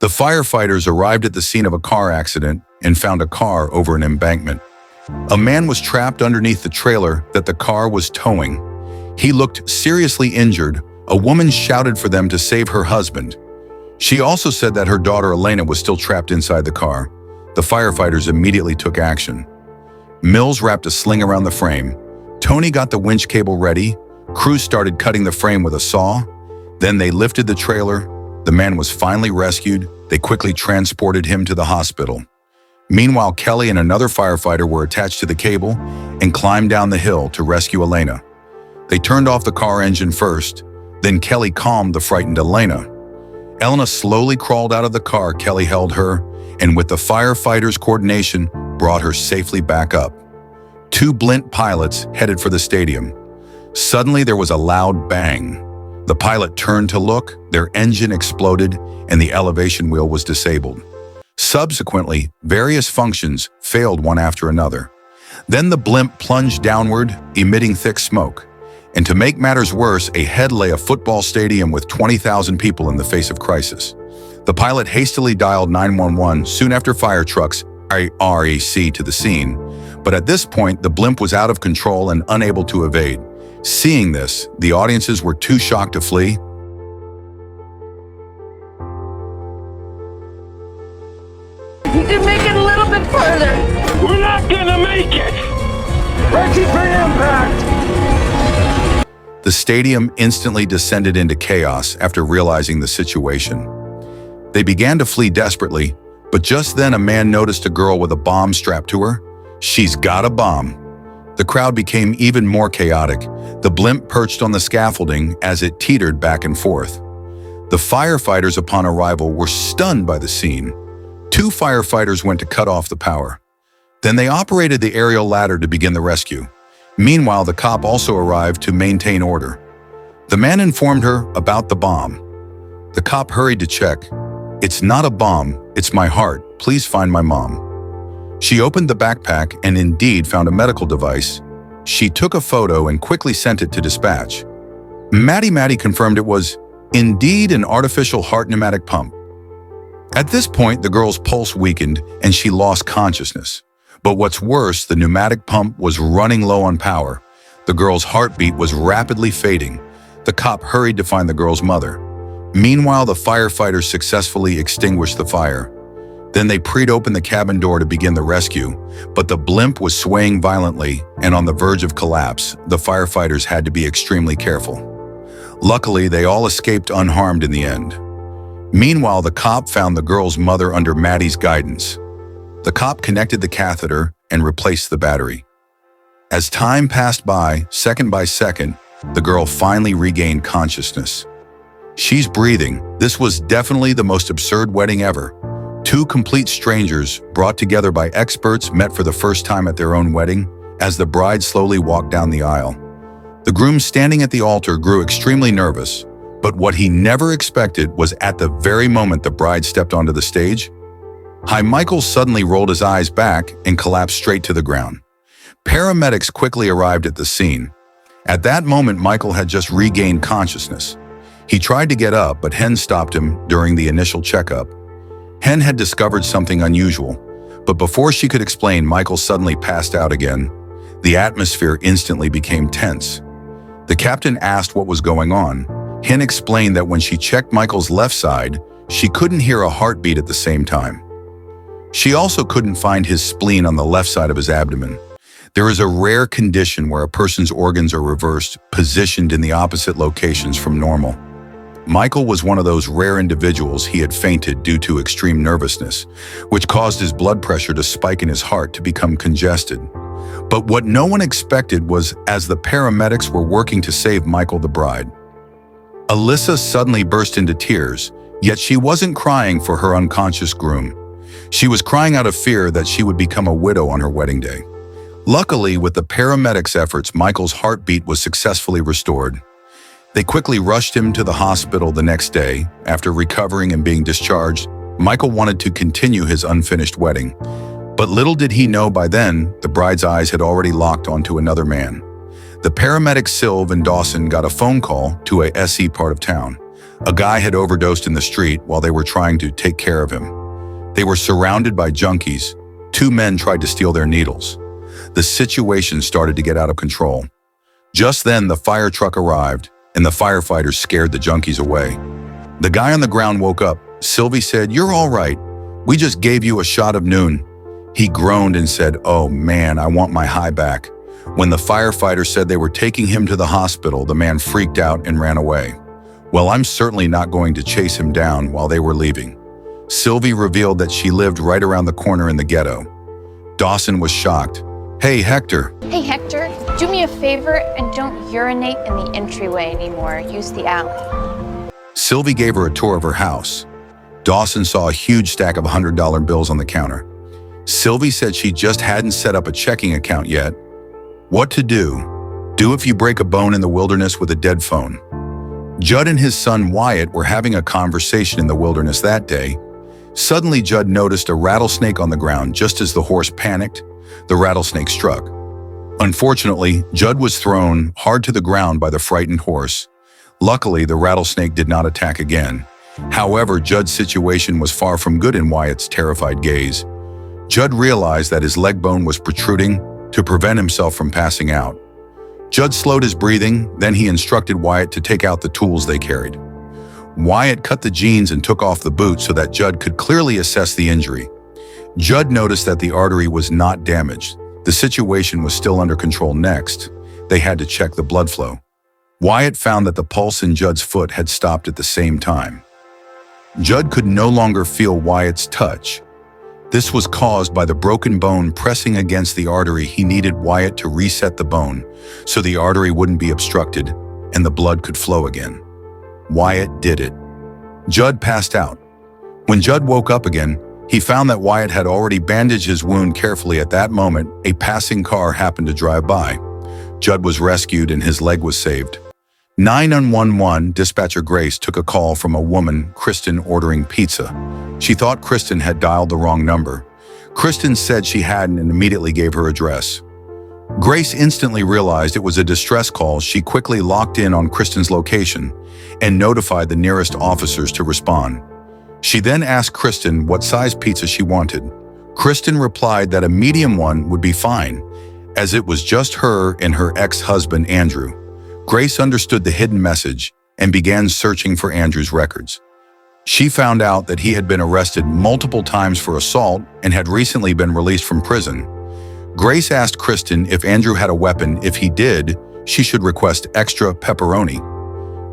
The firefighters arrived at the scene of a car accident and found a car over an embankment. A man was trapped underneath the trailer that the car was towing. He looked seriously injured. A woman shouted for them to save her husband. She also said that her daughter Elena was still trapped inside the car. The firefighters immediately took action. Mills wrapped a sling around the frame. Tony got the winch cable ready. Crews started cutting the frame with a saw. Then they lifted the trailer. The man was finally rescued. They quickly transported him to the hospital. Meanwhile, Kelly and another firefighter were attached to the cable and climbed down the hill to rescue Elena. They turned off the car engine first. Then Kelly calmed the frightened Elena. Elena slowly crawled out of the car. Kelly held her, and with the firefighters' coordination, brought her safely back up. Two Blint pilots headed for the stadium. Suddenly, there was a loud bang. The pilot turned to look, their engine exploded, and the elevation wheel was disabled. Subsequently, various functions failed one after another. Then the blimp plunged downward, emitting thick smoke. And to make matters worse, ahead lay a football stadium with 20,000 people in the face of crisis. The pilot hastily dialed 911 soon after fire trucks RAC to the scene. But at this point, the blimp was out of control and unable to evade. Seeing this, the audiences were too shocked to flee. You can make it a little bit further. We're not gonna make it! Ready for impact! The stadium instantly descended into chaos after realizing the situation. They began to flee desperately, but just then a man noticed a girl with a bomb strapped to her. She's got a bomb. The crowd became even more chaotic. The blimp perched on the scaffolding as it teetered back and forth. The firefighters upon arrival were stunned by the scene. Two firefighters went to cut off the power. Then they operated the aerial ladder to begin the rescue. Meanwhile, the cop also arrived to maintain order. The man informed her about the bomb. The cop hurried to check. "It's not a bomb, it's my heart. Please find my mom." She opened the backpack and indeed found a medical device. She took a photo and quickly sent it to dispatch. Maddie confirmed it was indeed an artificial heart pneumatic pump. At this point, the girl's pulse weakened and she lost consciousness. But what's worse, the pneumatic pump was running low on power. The girl's heartbeat was rapidly fading. The cop hurried to find the girl's mother. Meanwhile, the firefighters successfully extinguished the fire. Then they pried open the cabin door to begin the rescue, but the blimp was swaying violently and on the verge of collapse. The firefighters had to be extremely careful. Luckily, they all escaped unharmed in the end. Meanwhile, the cop found the girl's mother under Maddie's guidance. The cop connected the catheter and replaced the battery. As time passed by second, the girl finally regained consciousness. She's breathing. This was definitely the most absurd wedding ever. Two complete strangers, brought together by experts, met for the first time at their own wedding as the bride slowly walked down the aisle. The groom standing at the altar grew extremely nervous, but what he never expected was at the very moment the bride stepped onto the stage, Michael suddenly rolled his eyes back and collapsed straight to the ground. Paramedics quickly arrived at the scene. At that moment, Michael had just regained consciousness. He tried to get up, but Hen stopped him during the initial checkup. Hen had discovered something unusual, but before she could explain, Michael suddenly passed out again. The atmosphere instantly became tense. The captain asked what was going on. Hen explained that when she checked Michael's left side, she couldn't hear a heartbeat at the same time. She also couldn't find his spleen on the left side of his abdomen. There is a rare condition where a person's organs are reversed, positioned in the opposite locations from normal. Michael was one of those rare individuals. He had fainted due to extreme nervousness, which caused his blood pressure to spike in his heart to become congested. But what no one expected was, as the paramedics were working to save Michael the bride, Alyssa suddenly burst into tears, yet she wasn't crying for her unconscious groom. She was crying out of fear that she would become a widow on her wedding day. Luckily, with the paramedics' efforts, Michael's heartbeat was successfully restored. They quickly rushed him to the hospital the next day. After recovering and being discharged, Michael wanted to continue his unfinished wedding. But little did he know by then, the bride's eyes had already locked onto another man. The paramedics Sylv and Dawson got a phone call to a SE part of town. A guy had overdosed in the street while they were trying to take care of him. They were surrounded by junkies. Two men tried to steal their needles. The situation started to get out of control. Just then, the fire truck arrived, and the firefighters scared the junkies away. The guy on the ground woke up. Sylvie said, "You're all right. We just gave you a shot of noon." He groaned and said, "Oh man, I want my high back." When the firefighters said they were taking him to the hospital, the man freaked out and ran away. Well, I'm certainly not going to chase him down while they were leaving. Sylvie revealed that she lived right around the corner in the ghetto. Dawson was shocked. "Hey, Hector." Hey Hector, do me a favor and don't urinate in the entryway anymore. Use the alley. Sylvie gave her a tour of her house. Dawson saw a huge stack of $100 bills on the counter. Sylvie said she just hadn't set up a checking account yet. What to do? Do if you break a bone in the wilderness with a dead phone. Judd and his son Wyatt were having a conversation in the wilderness that day. Suddenly, Judd noticed a rattlesnake on the ground. Just as the horse panicked, the rattlesnake struck. Unfortunately, Judd was thrown hard to the ground by the frightened horse. Luckily, the rattlesnake did not attack again. However, Judd's situation was far from good in Wyatt's terrified gaze. Judd realized that his leg bone was protruding to prevent himself from passing out. Judd slowed his breathing, then he instructed Wyatt to take out the tools they carried. Wyatt cut the jeans and took off the boots so that Judd could clearly assess the injury. Judd noticed that the artery was not damaged. The situation was still under control. Next, they had to check the blood flow. Wyatt found that the pulse in Judd's foot had stopped at the same time. Judd could no longer feel Wyatt's touch. This was caused by the broken bone pressing against the artery. He needed Wyatt to reset the bone so the artery wouldn't be obstructed and the blood could flow again. Wyatt did it. Judd passed out. When Judd woke up again, he found that Wyatt had already bandaged his wound carefully. At that moment, a passing car happened to drive by. Judd was rescued and his leg was saved. 911 dispatcher Grace took a call from a woman, Kristen, ordering pizza. She thought Kristen had dialed the wrong number. Kristen said she hadn't and immediately gave her address. Grace instantly realized it was a distress call. She quickly locked in on Kristen's location and notified the nearest officers to respond. She then asked Kristen what size pizza she wanted. Kristen replied that a medium one would be fine, as it was just her and her ex-husband, Andrew. Grace understood the hidden message and began searching for Andrew's records. She found out that he had been arrested multiple times for assault and had recently been released from prison. Grace asked Kristen if Andrew had a weapon. If he did, she should request extra pepperoni.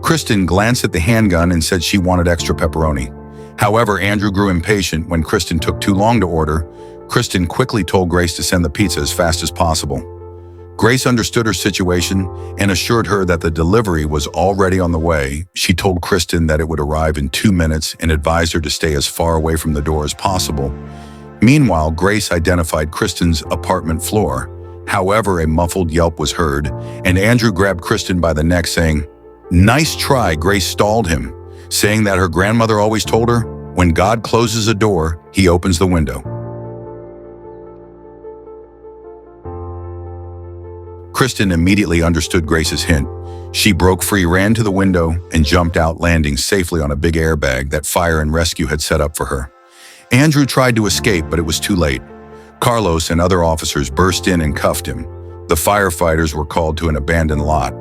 Kristen glanced at the handgun and said she wanted extra pepperoni. However, Andrew grew impatient when Kristen took too long to order. Kristen quickly told Grace to send the pizza as fast as possible. Grace understood her situation and assured her that the delivery was already on the way. She told Kristen that it would arrive in 2 minutes and advised her to stay as far away from the door as possible. Meanwhile, Grace identified Kristen's apartment floor. However, a muffled yelp was heard, and Andrew grabbed Kristen by the neck, saying, "Nice try." Grace stalled him, saying that her grandmother always told her, "When God closes a door, he opens the window." Kristen immediately understood Grace's hint. She broke free, ran to the window, and jumped out, landing safely on a big airbag that fire and rescue had set up for her. Andrew tried to escape, but it was too late. Carlos and other officers burst in and cuffed him. The firefighters were called to an abandoned lot.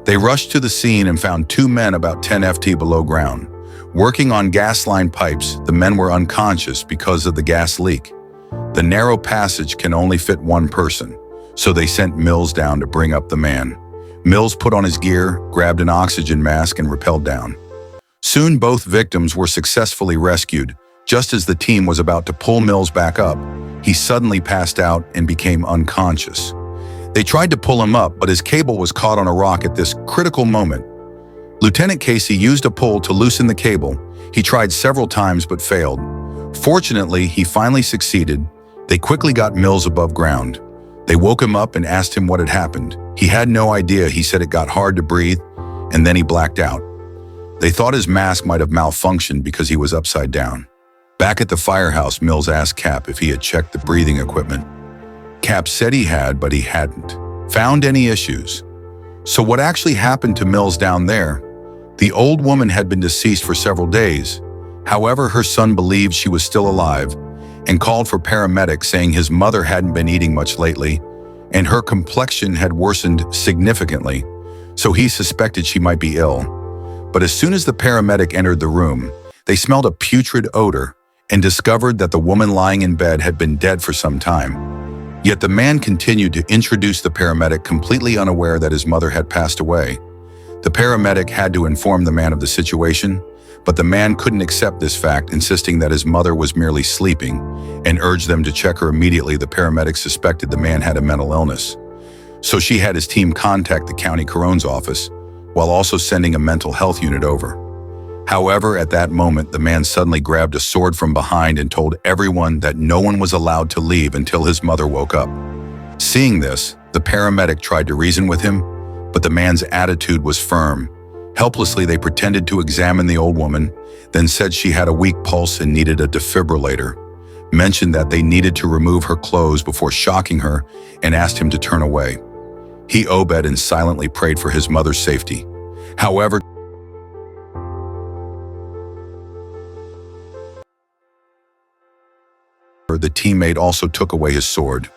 They rushed to the scene and found 2 men about 10 ft below ground. Working on gas line pipes, the men were unconscious because of the gas leak. The narrow passage can only fit 1 person, so they sent Mills down to bring up the man. Mills put on his gear, grabbed an oxygen mask, and rappelled down. Soon both victims were successfully rescued. Just as the team was about to pull Mills back up, he suddenly passed out and became unconscious. They tried to pull him up, but his cable was caught on a rock at this critical moment. Lieutenant Casey used a pull to loosen the cable. He tried several times but failed. Fortunately, he finally succeeded. They quickly got Mills above ground. They woke him up and asked him what had happened. He had no idea. He said it got hard to breathe, and then he blacked out. They thought his mask might have malfunctioned because he was upside down. Back at the firehouse, Mills asked Cap if he had checked the breathing equipment. Cap said he had, but he hadn't found any issues. So what actually happened to Mills down there? The old woman had been deceased for several days. However, her son believed she was still alive and called for paramedics, saying his mother hadn't been eating much lately and her complexion had worsened significantly, so he suspected she might be ill. But as soon as the paramedic entered the room, they smelled a putrid odor and discovered that the woman lying in bed had been dead for some time. Yet the man continued to introduce the paramedic, completely unaware that his mother had passed away. The paramedic had to inform the man of the situation, but the man couldn't accept this fact, insisting that his mother was merely sleeping and urged them to check her immediately. The paramedic suspected the man had a mental illness, so she had his team contact the county coroner's office while also sending a mental health unit over. However, at that moment, the man suddenly grabbed a sword from behind and told everyone that no one was allowed to leave until his mother woke up. Seeing this, the paramedic tried to reason with him, but the man's attitude was firm. Helplessly, they pretended to examine the old woman, then said she had a weak pulse and needed a defibrillator, mentioned that they needed to remove her clothes before shocking her, and asked him to turn away. He obeyed and silently prayed for his mother's safety. However, the teammate also took away his sword.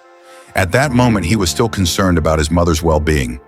At that moment, he was still concerned about his mother's well-being.